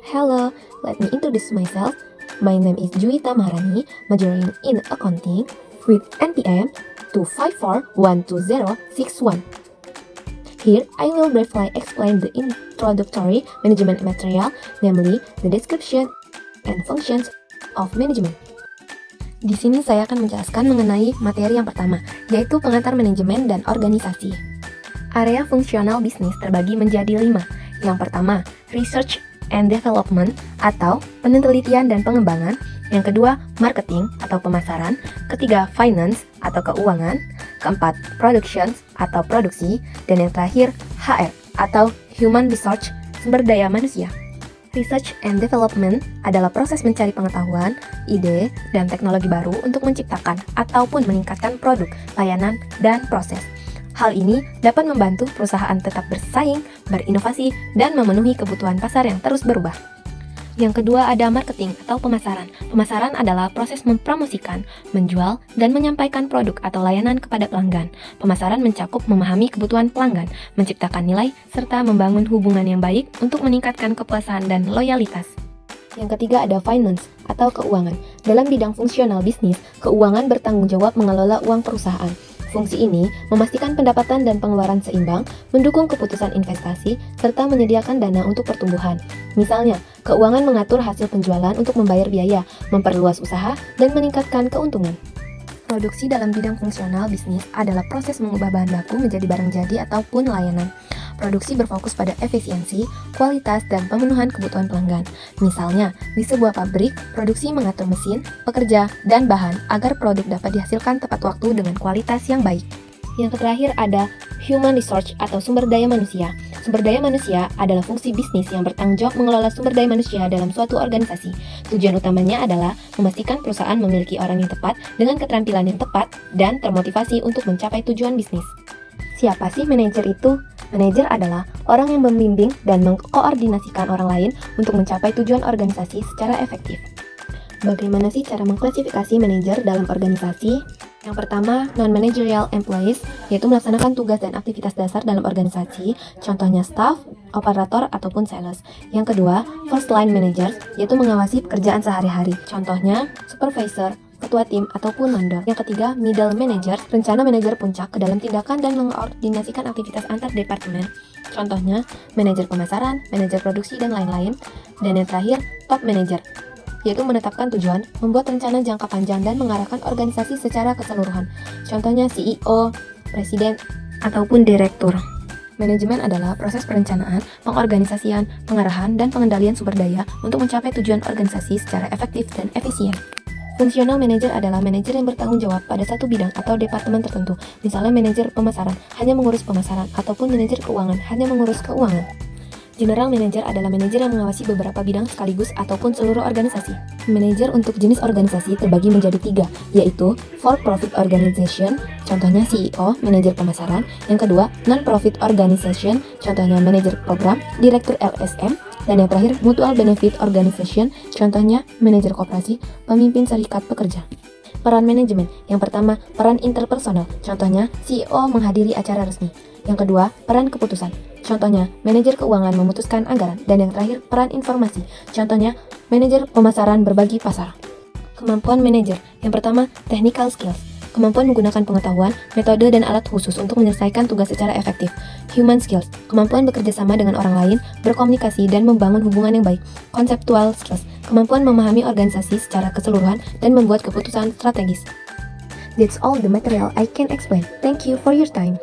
Hello, let me introduce myself. My name is Juwita Maharani, majoring in accounting with NPM 254-12061. Here, I will briefly explain the introductory management material, namely the description and functions of management. Di sini saya akan menjelaskan mengenai materi yang pertama, yaitu pengantar manajemen dan organisasi. Area fungsional bisnis terbagi menjadi 5. Yang pertama, research and development atau penelitian dan pengembangan. Yang kedua, marketing atau pemasaran. Ketiga, finance atau keuangan. Keempat, production atau produksi. Dan yang terakhir, HR atau human resource, sumber daya manusia. Research and development adalah proses mencari pengetahuan, ide, dan teknologi baru untuk menciptakan ataupun meningkatkan produk, layanan, dan proses. Hal ini dapat membantu perusahaan tetap bersaing, berinovasi, dan memenuhi kebutuhan pasar yang terus berubah. Yang kedua ada marketing atau pemasaran. Pemasaran adalah proses mempromosikan, menjual, dan menyampaikan produk atau layanan kepada pelanggan. Pemasaran mencakup memahami kebutuhan pelanggan, menciptakan nilai, serta membangun hubungan yang baik untuk meningkatkan kepuasan dan loyalitas. Yang ketiga ada finance atau keuangan. Dalam bidang fungsional bisnis, keuangan bertanggung jawab mengelola uang perusahaan. Fungsi ini memastikan pendapatan dan pengeluaran seimbang, mendukung keputusan investasi, serta menyediakan dana untuk pertumbuhan. Misalnya, keuangan mengatur hasil penjualan untuk membayar biaya, memperluas usaha, dan meningkatkan keuntungan. Produksi dalam bidang fungsional bisnis adalah proses mengubah bahan baku menjadi barang jadi ataupun layanan. Produksi berfokus pada efisiensi, kualitas, dan pemenuhan kebutuhan pelanggan. Misalnya, di sebuah pabrik, produksi mengatur mesin, pekerja, dan bahan agar produk dapat dihasilkan tepat waktu dengan kualitas yang baik. Yang terakhir ada human resource atau sumber daya manusia. Sumber daya manusia adalah fungsi bisnis yang bertanggung jawab mengelola sumber daya manusia dalam suatu organisasi. Tujuan utamanya adalah memastikan perusahaan memiliki orang yang tepat dengan keterampilan yang tepat dan termotivasi untuk mencapai tujuan bisnis. Siapa sih manajer itu? Manajer adalah orang yang membimbing dan mengkoordinasikan orang lain untuk mencapai tujuan organisasi secara efektif. Bagaimana sih cara mengklasifikasi manajer dalam organisasi? Yang pertama, non-managerial employees, yaitu melaksanakan tugas dan aktivitas dasar dalam organisasi, contohnya staff, operator, ataupun sales. Yang kedua, first line managers, yaitu mengawasi pekerjaan sehari-hari, contohnya supervisor, ketua tim, ataupun mandor. Yang ketiga, middle manager, rencana manajer puncak ke dalam tindakan dan mengkoordinasikan aktivitas antar departemen. Contohnya, manajer pemasaran, manajer produksi, dan lain-lain. Dan yang terakhir, top manager, yaitu menetapkan tujuan, membuat rencana jangka panjang, dan mengarahkan organisasi secara keseluruhan. Contohnya CEO, presiden, ataupun direktur. Manajemen adalah proses perencanaan, pengorganisasian, pengarahan, dan pengendalian sumber daya untuk mencapai tujuan organisasi secara efektif dan efisien. Fungsional manager adalah manajer yang bertanggung jawab pada satu bidang atau departemen tertentu. Misalnya manajer pemasaran hanya mengurus pemasaran, ataupun manajer keuangan hanya mengurus keuangan. General manager adalah manajer yang mengawasi beberapa bidang sekaligus ataupun seluruh organisasi. Manajer untuk jenis organisasi terbagi menjadi 3, yaitu for-profit organization, contohnya CEO, manajer pemasaran. Yang kedua, non-profit organization, contohnya manajer program, direktur LSM. Dan yang terakhir, mutual benefit organization, contohnya manajer koperasi, pemimpin serikat pekerja. Peran manajemen, yang pertama, peran interpersonal, contohnya CEO menghadiri acara resmi. Yang kedua, peran keputusan, contohnya manajer keuangan memutuskan anggaran. Dan yang terakhir, peran informasi, contohnya manajer pemasaran berbagi pasar. Kemampuan manajer, yang pertama, technical skills, kemampuan menggunakan pengetahuan, metode, dan alat khusus untuk menyelesaikan tugas secara efektif. Human skills, kemampuan bekerja sama dengan orang lain, berkomunikasi, dan membangun hubungan yang baik. Conceptual skills, kemampuan memahami organisasi secara keseluruhan dan membuat keputusan strategis. That's all the material I can explain. Thank you for your time.